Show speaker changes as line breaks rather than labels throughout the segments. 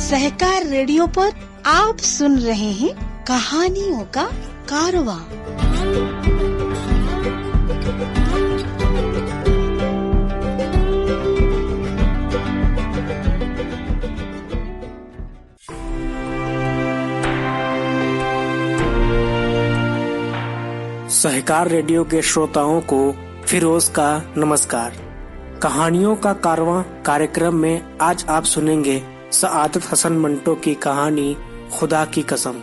सहकार radio पर आप सुन रहे हैं कहानियों का कारवां।
सहकार रेडियो के श्रोताओं को फिरोज का नमस्कार। कहानियों का कारवां कार्यक्रम में आज आप सुनेंगे सआदत हसन मंटो की कहानी खुदा की कसम।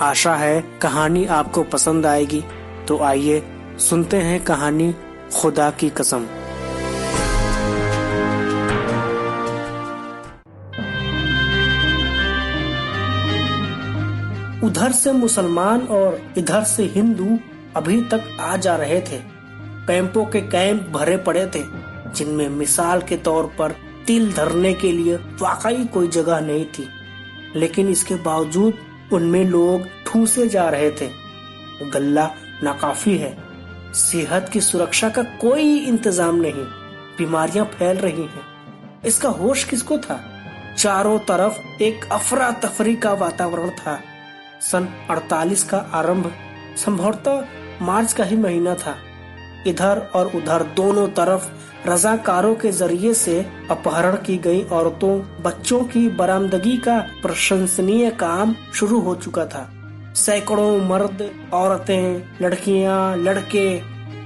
आशा है कहानी आपको पसंद आएगी, तो आइए सुनते हैं कहानी खुदा की कसम। उधर से मुसलमान और इधर से हिंदू अभी तक आ जा रहे थे। कैंपों के कैंप भरे पड़े थे, जिनमें मिसाल के तौर पर तिल धरने के लिए वाकई कोई जगह नहीं थी, लेकिन इसके बावजूद उनमें लोग ठूसे जा रहे थे। गल्ला नाकाफी है, सेहत की सुरक्षा का कोई इंतजाम नहीं, बीमारियां फैल रही हैं। इसका होश किसको था? चारों तरफ एक अफरा तफरी का वातावरण था। सन 48 का आरंभ संभवतः मार्च का ही महीना था। इधर और उधर दोनों तरफ रजाकारों के जरिए से अपहरण की गई औरतों, बच्चों की बरामदगी का प्रशंसनीय काम शुरू हो चुका था। सैकड़ों मर्द, औरतें, लड़कियां, लड़के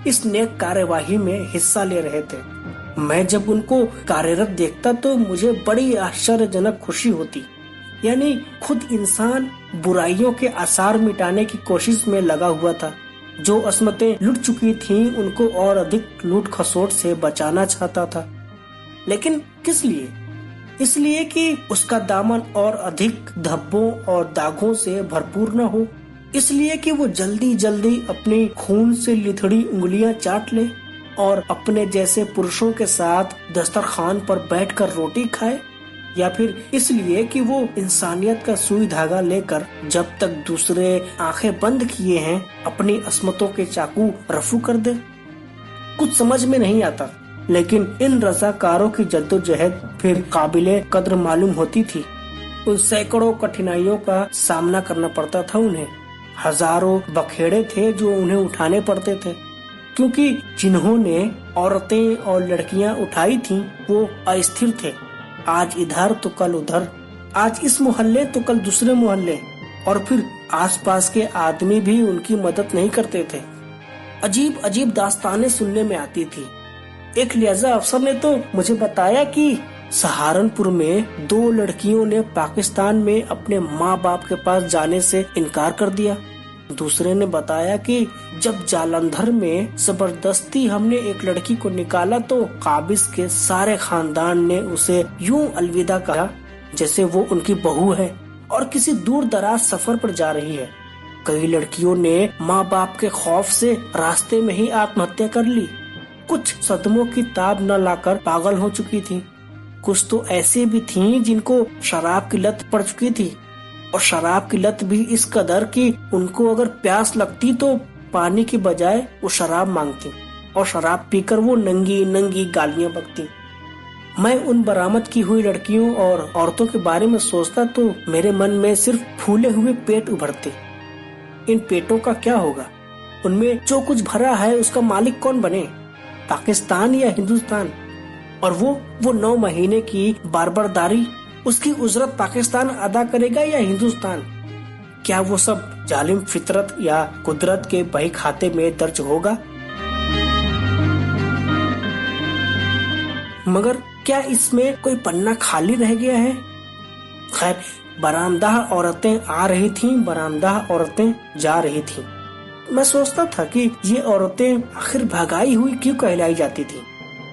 इस नेक कार्यवाही में हिस्सा ले रहे थे। मैं जब उनको कार्यरत देखता तो मुझे बड़ी आश्चर्यजनक खुशी होती। यानी खुद इंसान बुराइयों के आसार मिटाने की कोशिश में लगा हुआ था। जो अस्मतें लुट चुकी थीं, उनको और अधिक लूट खसोट से बचाना चाहता था। लेकिन किस लिए? इसलिए कि उसका दामन और अधिक धब्बों और दागों से भरपूर न हो। इसलिए कि वो जल्दी जल्दी अपनी खून से लिथड़ी उंगलियां चाट ले और अपने जैसे पुरुषों के साथ दस्तरखान पर बैठकर रोटी खाए, या फिर इसलिए कि वो इंसानियत का सुई धागा लेकर जब तक दूसरे आंखें बंद किए हैं अपनी अस्मतों के चाकू रफू कर दे। कुछ समझ में नहीं आता, लेकिन इन रजाकारों की जद्दोजहद फिर काबिले कद्र मालूम होती थी। उन सैकड़ों कठिनाइयों का सामना करना पड़ता था उन्हें। हजारों बखेड़े थे जो उन्हें उठाने पड़ते थे, क्योंकि जिन्होंने औरतें और लड़कियां उठाई थीं वो अस्थिर थे। आज इधर तो कल उधर, आज इस मोहल्ले तो कल दूसरे मोहल्ले, और फिर आसपास के आदमी भी उनकी मदद नहीं करते थे। अजीब अजीब दास्तानें सुनने में आती थी। एक लिहाजा अफसर ने तो मुझे बताया कि सहारनपुर में 2 लड़कियों ने पाकिस्तान में अपने माँ बाप के पास जाने से इनकार कर दिया। दूसरे ने बताया कि जब जालंधर में जबरदस्ती हमने एक लड़की को निकाला तो काबिज के सारे खानदान ने उसे यूं अलविदा कहा जैसे वो उनकी बहू है और किसी दूर दराज सफर पर जा रही है। कई लड़कियों ने माँ बाप के खौफ से रास्ते में ही आत्महत्या कर ली। कुछ सदमों की ताब न लाकर पागल हो चुकी थी। कुछ तो ऐसे भी थीं जिनको शराब की लत पड़ चुकी थी, और शराब की लत भी इस कदर कि उनको अगर प्यास लगती तो पानी की बजाय वो शराब मांगती, और शराब पीकर वो नंगी नंगी गालियां बकती। मैं उन बरामद की हुई लड़कियों और औरतों के बारे में सोचता तो मेरे मन में सिर्फ फूले हुए पेट उभरते। इन पेटों का क्या होगा? उनमें जो कुछ भरा है उसका मालिक कौन बने, पाकिस्तान या हिंदुस्तान? और वो 9 महीने की बारबरदारी, उसकी उजरत पाकिस्तान अदा करेगा या हिंदुस्तान? क्या वो सब जालिम फितरत या कुदरत के बही खाते में दर्ज होगा? मगर क्या इसमें कोई पन्ना खाली रह गया है? खैर, बरामदाह औरतें आ रही थीं, बरामदाह औरतें जा रही थीं। मैं सोचता था कि ये औरतें आखिर भगाई हुई क्यों कहलाई जाती थीं?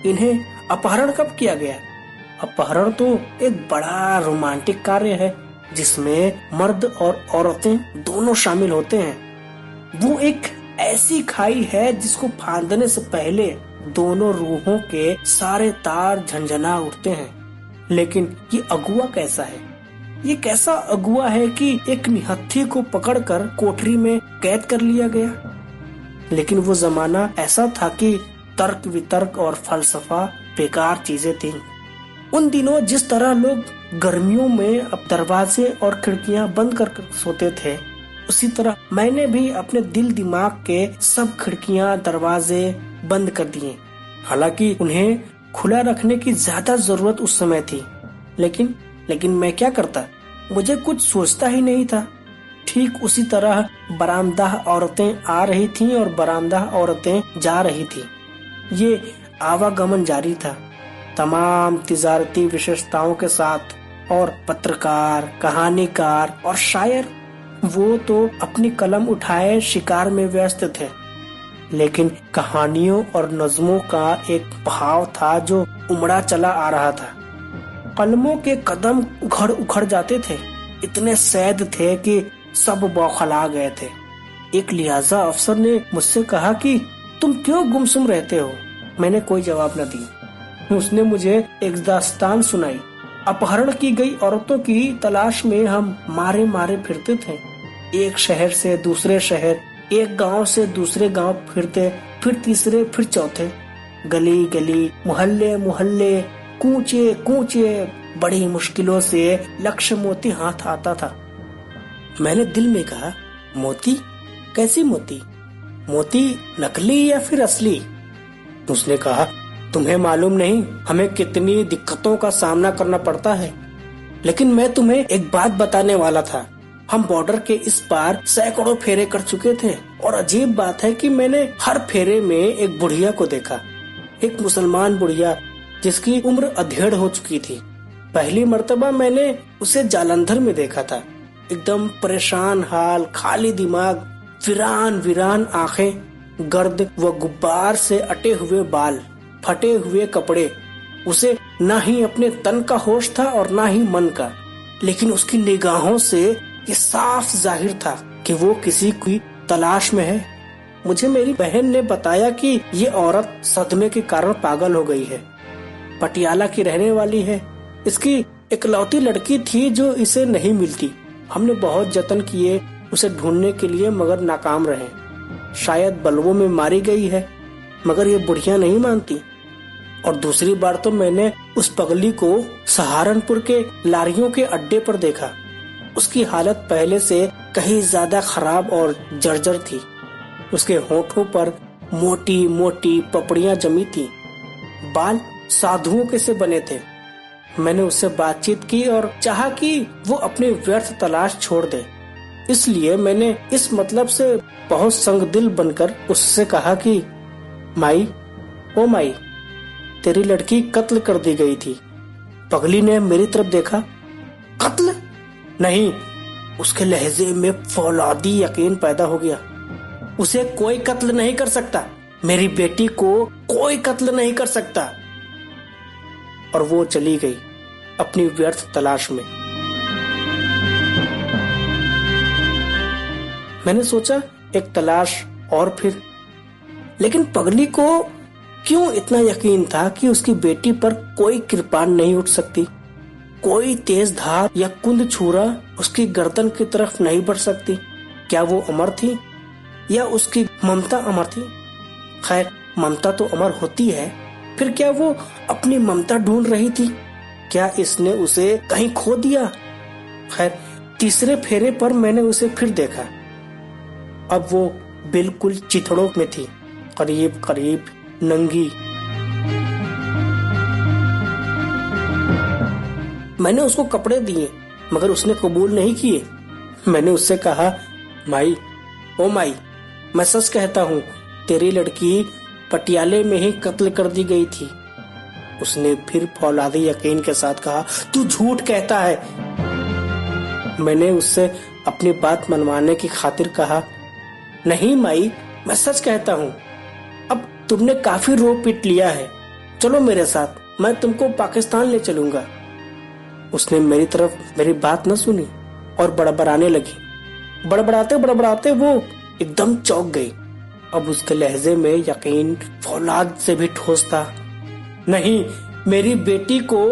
इन्हें अपहरण कब किया गया? अपहरण तो एक बड़ा रोमांटिक कार्य है, जिसमें मर्द और औरतें दोनों शामिल होते हैं। वो एक ऐसी खाई है जिसको फांदने से पहले दोनों रूहों के सारे तार झंझना उठते हैं। लेकिन ये अगुआ कैसा है? ये कैसा अगुआ है कि एक निहत्थी को पकड़कर कोठरी में कैद कर लिया गया? लेकिन वो जमाना ऐसा था कि तर्क वितर्क और फलसफा बेकार चीजें थीं। उन दिनों जिस तरह लोग गर्मियों में अब दरवाजे और खिड़कियां बंद कर सोते थे, उसी तरह मैंने भी अपने दिल दिमाग के सब खिड़कियां दरवाजे बंद कर दिए। हालांकि उन्हें खुला रखने की ज्यादा जरूरत उस समय थी, लेकिन मैं क्या करता, मुझे कुछ सोचता ही नहीं था। ठीक उसी तरह बरामदा औरतें आ रही थीं और बरामदा औरतें जा रही थी। ये आवागमन जारी था, तमाम तिजारती विशेषताओं के साथ। और पत्रकार, कहानीकार और शायर, वो तो अपनी कलम उठाए शिकार में व्यस्त थे। लेकिन कहानियों और नज़्मों का एक भाव था जो उमड़ा चला आ रहा था। कलमों के कदम उखड़ उखड़ जाते थे, इतने सैद थे कि सब बौखला गए थे। एक लिहाजा अफसर ने मुझसे कहा कि तुम क्यों गुमसुम रहते हो। मैंने कोई जवाब न दिया। उसने मुझे एक दास्तान सुनाई। अपहरण की गई औरतों की तलाश में हम मारे मारे फिरते थे, एक शहर से दूसरे शहर, एक गांव से दूसरे गांव फिरते, फिर तीसरे, फिर चौथे, गली गली, मोहल्ले मोहल्ले, कूचे कूचे, बड़ी मुश्किलों से लक्ष्य मोती हाथ आता था। मैंने दिल में कहा, मोती? कैसी मोती? मोती नकली या फिर असली? उसने कहा, तुम्हें मालूम नहीं हमें कितनी दिक्कतों का सामना करना पड़ता है। लेकिन मैं तुम्हें एक बात बताने वाला था। हम बॉर्डर के इस पार सैकड़ों फेरे कर चुके थे और अजीब बात है कि मैंने हर फेरे में एक बुढ़िया को देखा, एक मुसलमान बुढ़िया जिसकी उम्र अधेड़ हो चुकी थी। पहली मर्तबा मैंने उसे जालंधर में देखा था, एकदम परेशान हाल, खाली दिमाग, वीरान वीरान आंखें, गर्द व गुब्बार से अटे हुए बाल, फटे हुए कपड़े। उसे ना ही अपने तन का होश था और ना ही मन का, लेकिन उसकी निगाहों से ये साफ जाहिर था कि वो किसी की तलाश में है। मुझे मेरी बहन ने बताया कि ये औरत सदमे के कारण पागल हो गई है, पटियाला की रहने वाली है। इसकी इकलौती लड़की थी जो इसे नहीं मिलती। हमने बहुत जतन किए उसे ढूंढने के लिए, मगर नाकाम रहे। शायद बलवों में मारी गई है, मगर ये बुढ़िया नहीं मानती। और दूसरी बार तो मैंने उस पगली को सहारनपुर के लारियों के अड्डे पर देखा। उसकी हालत पहले से कहीं ज्यादा खराब और जर्जर थी। उसके होठों पर मोटी मोटी पपड़ियां जमी थी, बाल साधुओं के से बने थे। मैंने उससे बातचीत की और चाहा कि वो अपनी व्यर्थ तलाश छोड़ दे। इसलिए मैंने इस मतलब से बहुत संगदिल बनकर उससे कहा कि माई, ओ माई, तेरी लड़की कत्ल कर दी गई थी। पगली ने मेरी तरफ देखा। कत्ल? नहीं। उसके लहजे में फौलादी यकीन पैदा हो गया। उसे कोई कत्ल नहीं कर सकता, मेरी बेटी को कोई कत्ल नहीं कर सकता। और वो चली गई अपनी व्यर्थ तलाश में। मैंने सोचा एक तलाश और फिर, लेकिन पगली को क्यों इतना यकीन था कि उसकी बेटी पर कोई कृपाण नहीं उठ सकती, कोई तेज धार या कुंद छुरा उसकी गर्दन की तरफ नहीं बढ़ सकती? क्या वो अमर थी या उसकी ममता अमर थी? खैर, ममता तो अमर होती है, फिर क्या वो अपनी ममता ढूंढ रही थी? क्या इसने उसे कहीं खो दिया? खैर, तीसरे फेरे पर मैंने उसे फिर देखा। अब वो बिल्कुल चिथड़ों में थी, करीब करीब नंगी। मैंने उसको कपड़े दिए, मगर उसने कबूल नहीं किए। मैंने उससे कहा, माई, ओ माई, मैं सच कहता हूँ, तेरी लड़की पटियाले में ही कत्ल कर दी गई थी। उसने फिर फौलादी यकीन के साथ कहा, तू झूठ कहता है। मैंने उससे अपनी बात मनवाने की खातिर कहा, नहीं माई, मैं सच कहता हूँ। अब तुमने काफी रो पीट लिया है, चलो मेरे साथ, मैं तुमको पाकिस्तान ले चलूंगा। उसने मेरी तरफ मेरी बात न सुनी और बड़बड़ाने लगी। बड़बड़ाते बड़बड़ाते वो एकदम चौंक गई। अब उसके लहजे में यकीन फौलाद से भी ठोस था। नहीं, मेरी बेटी को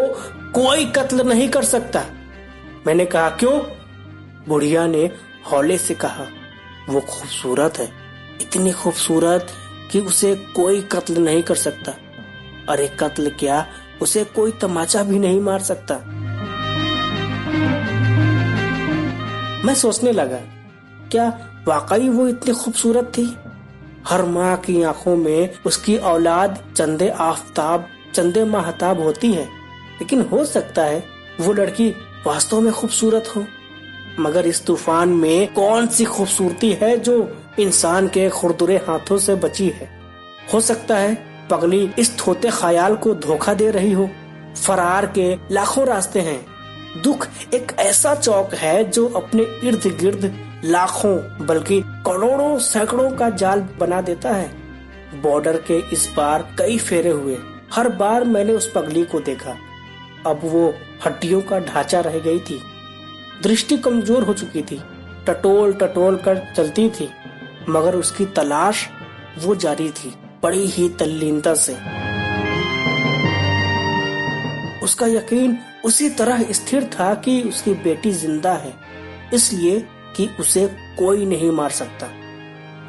कोई कत्ल नहीं कर सकता। मैंने कहा, क्यों? बुढ़िया ने हौले से कहा, वो खूबसूरत है, इतनी खूबसूरत कि उसे कोई कत्ल नहीं कर सकता। अरे कत्ल क्या, उसे कोई तमाचा भी नहीं मार सकता। मैं सोचने लगा, क्या वाकई वो इतनी खूबसूरत थी? हर माँ की आंखों में उसकी औलाद चंदे आफताब, चंदे महताब होती है, लेकिन हो सकता है वो लड़की वास्तव में खूबसूरत हो। मगर इस तूफान में कौन सी खूबसूरती है जो इंसान के खुरदुरे हाथों से बची है? हो सकता है पगली इस थोते ख्याल को धोखा दे रही हो। फरार के लाखों रास्ते हैं, दुख एक ऐसा चौक है जो अपने इर्द गिर्द लाखों बल्कि करोड़ों सैकड़ों का जाल बना देता है। बॉर्डर के इस पार कई फेरे हुए, हर बार मैंने उस पगली को देखा। अब वो हड्डियों का ढांचा रह गई थी, दृष्टि कमजोर हो चुकी थी, टटोल टटोल कर चलती थी, मगर उसकी तलाश वो जारी थी, बड़ी ही तल्लीनता से। उसका यकीन उसी तरह स्थिर था कि उसकी बेटी जिंदा है, इसलिए कि उसे कोई नहीं मार सकता।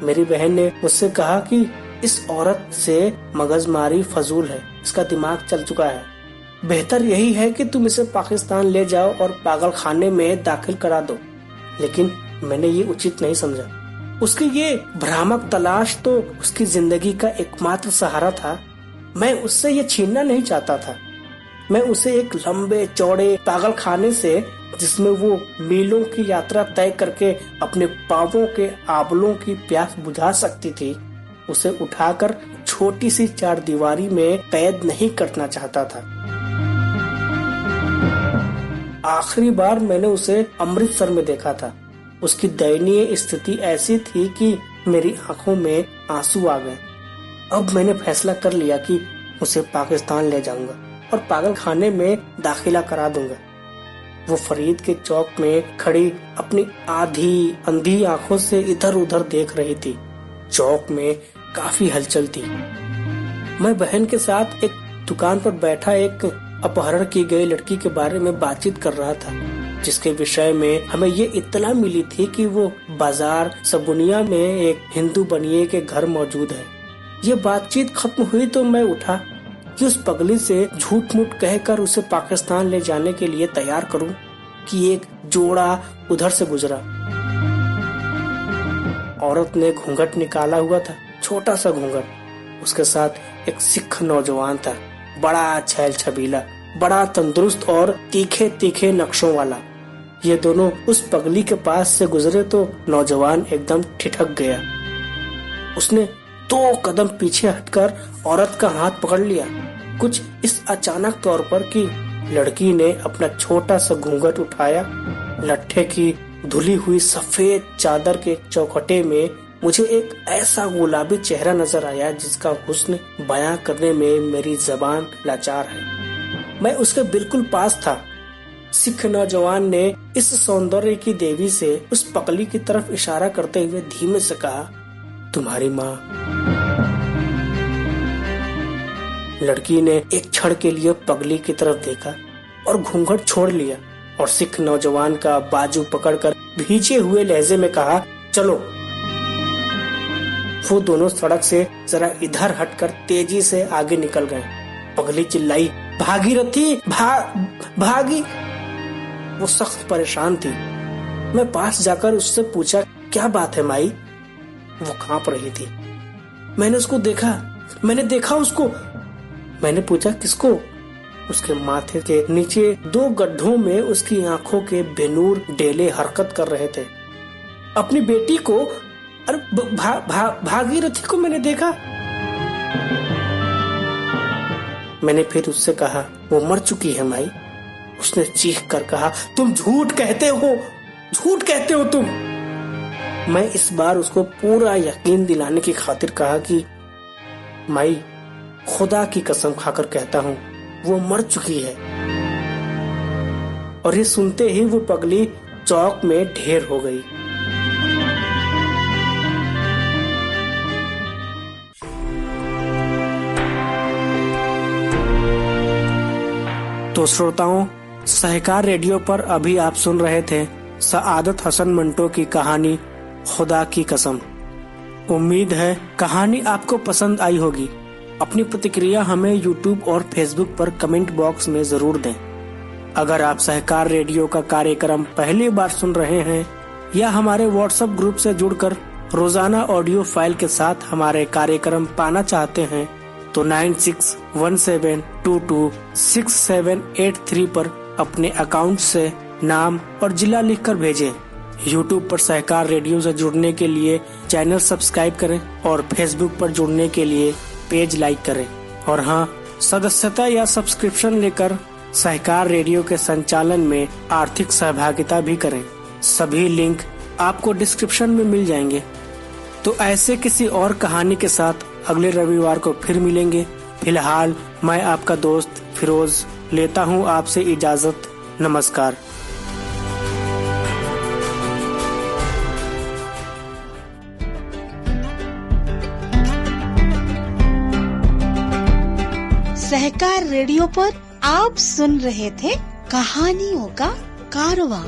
मेरी बहन ने मुझसे कहा कि इस औरत से मगजमारी फजूल है, इसका दिमाग चल चुका है। बेहतर यही है कि तुम इसे पाकिस्तान ले जाओ और पागल खाने में दाखिल करा दो। लेकिन मैंने ये उचित नहीं समझा। उसकी ये भ्रामक तलाश तो उसकी जिंदगी का एकमात्र सहारा था। मैं उससे ये छीनना नहीं चाहता था। मैं उसे एक लंबे चौड़े पागल खाने से, जिसमें वो मीलों की यात्रा तय करके अपने पांवों के आबलों की प्यास बुझा सकती थी, उसे उठाकर छोटी सी चारदीवारी में कैद नहीं करना चाहता था। आखिरी बार मैंने उसे अमृतसर में देखा था। उसकी दयनीय स्थिति ऐसी थी कि मेरी आंखों में आंसू आ गए। अब मैंने फैसला कर लिया कि उसे पाकिस्तान ले जाऊंगा और पागल खाने में दाखिला करा दूंगा। वो फरीद के चौक में खड़ी अपनी आधी अंधी आंखों से इधर उधर देख रही थी। चौक में काफी हलचल थी। मैं बहन के साथ एक दुकान पर बैठा एक अपहरण की गई लड़की के बारे में बातचीत कर रहा था, जिसके विषय में हमें ये इत्तला मिली थी कि वो बाजार सबुनिया में एक हिंदू बनिए के घर मौजूद है। ये बातचीत खत्म हुई तो मैं उठा कि उस पगली से झूठ मूठ कहकर उसे पाकिस्तान ले जाने के लिए तैयार करूं कि एक जोड़ा उधर से गुजरा। औरत ने घूंघट निकाला हुआ था, छोटा सा घूंघट। उसके साथ एक सिख नौजवान था, बड़ा छैल छबीला, बड़ा तंदुरुस्त और तीखे तीखे नक्शों वाला। ये दोनों उस पगली के पास से गुजरे तो नौजवान एकदम ठिठक गया। उसने 2 कदम पीछे हटकर औरत का हाथ पकड़ लिया, कुछ इस अचानक तौर पर कि लड़की ने अपना छोटा सा घूंघट उठाया। लट्ठे की धुली हुई सफेद चादर के चौखटे में मुझे एक ऐसा गुलाबी चेहरा नजर आया जिसका हुस्न बयां करने में मेरी जबान लाचार है। मैं उसके बिल्कुल पास था। सिख नौजवान ने इस सौंदर्य की देवी से उस पगली की तरफ इशारा करते हुए धीमे से कहा, तुम्हारी माँ। लड़की ने एक क्षण के लिए पगली की तरफ देखा और घूंघट छोड़ लिया और सिख नौजवान का बाजू पकड़कर भीजे हुए लहजे में कहा, चलो। वो दोनों सड़क से जरा इधर हटकर तेजी से आगे निकल गए। पगली चिल्लाई, भागीरथी, भागी। वो सख्त परेशान थी। मैं पास जाकर उससे पूछा, क्या बात है माई? वो कांप रही थी। मैंने देखा उसको। मैंने पूछा, किसको? उसके माथे के नीचे 2 गड्ढों में उसकी आंखों के बेनूर डेले हरकत कर रहे थे। अपनी बेटी को? अरे भागीरथी को मैंने देखा। मैंने फिर उससे कहा, वो मर चुकी है माई। उसने चीख कर कहा, तुम झूठ कहते हो तुम। मैं इस बार उसको पूरा यकीन दिलाने की खातिर कहा कि माई, खुदा की कसम खाकर कहता हूँ, वो मर चुकी है। और ये सुनते ही वो पगली चौक में ढेर हो गई। तो श्रोताओं, सहकार रेडियो पर अभी आप सुन रहे थे सआदत हसन मंटो की कहानी खुदा की कसम। उम्मीद है कहानी आपको पसंद आई होगी। अपनी प्रतिक्रिया हमें YouTube और Facebook पर कमेंट बॉक्स में जरूर दें। अगर आप सहकार रेडियो का कार्यक्रम पहली बार सुन रहे हैं या हमारे व्हाट्सएप ग्रुप से जुड़कर रोजाना ऑडियो फाइल के साथ हमारे कार्यक्रम पाना चाहते हैं तो 9617226783 पर अपने अकाउंट से नाम और जिला लिखकर भेजें। YouTube पर सहकार रेडियो से जुड़ने के लिए चैनल सब्सक्राइब करें और Facebook पर जुड़ने के लिए पेज लाइक करें। और हाँ, सदस्यता या सब्सक्रिप्शन लेकर सहकार रेडियो के संचालन में आर्थिक सहभागिता भी करें। सभी लिंक आपको डिस्क्रिप्शन में मिल जाएंगे। तो ऐसे किसी और कहानी के साथ अगले रविवार को फिर मिलेंगे। फिलहाल मैं आपका दोस्त फिरोज लेता हूँ आपसे इजाजत। नमस्कार।
सहकार रेडियो पर आप सुन रहे थे कहानियों का कारवां।